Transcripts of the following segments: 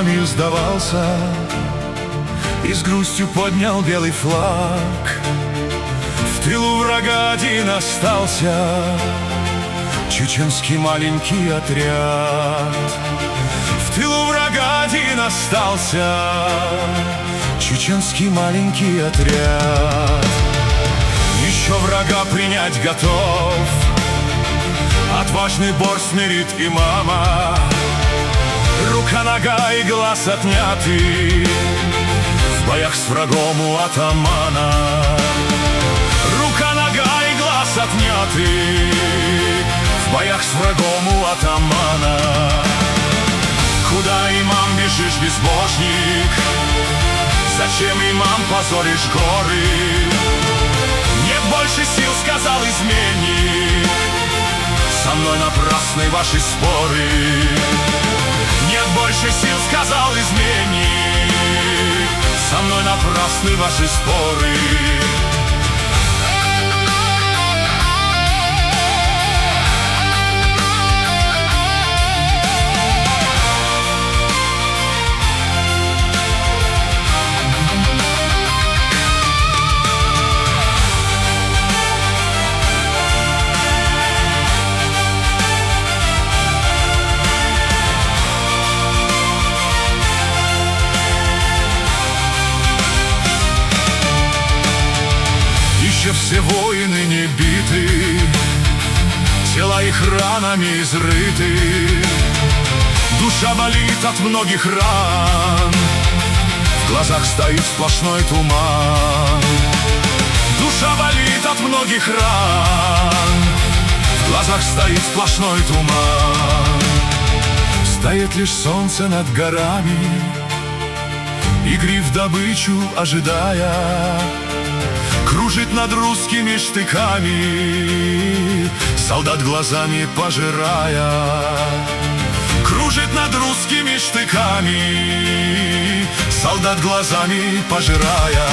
Шамиль сдавался и с грустью поднял белый флаг. В тылу врага один остался чеченский маленький отряд. В тылу врага один остался чеченский маленький отряд. Еще врага принять готов отважный борс Мерит имама. Рука, нога и глаз отняты в боях с врагом у атамана. Рука, нога и глаз отняты в боях с врагом у атамана. Куда, имам, бежишь, безбожник? Зачем, имам, позоришь горы? Нет больше сил, сказал изменник, со мной напрасны ваши споры. Нет больше сил, сказал изменник, со мной напрасны ваши споры. Все воины не биты, тела их ранами изрыты. Душа болит от многих ран, в глазах стоит сплошной туман. Душа болит от многих ран, в глазах стоит сплошной туман. Стоит лишь солнце над горами, и гриф добычу ожидая. Кружит над русскими штыками, солдат глазами пожирая. Кружит над русскими штыками, солдат глазами пожирая.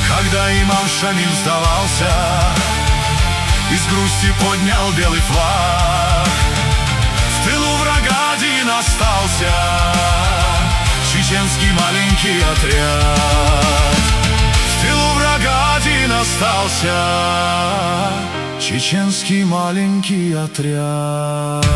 Когда имам Шамиль сдавался и с грустью поднял белый флаг, в тылу врага один остался чеченский маленький отряд. В тылу врага один остался чеченский маленький отряд.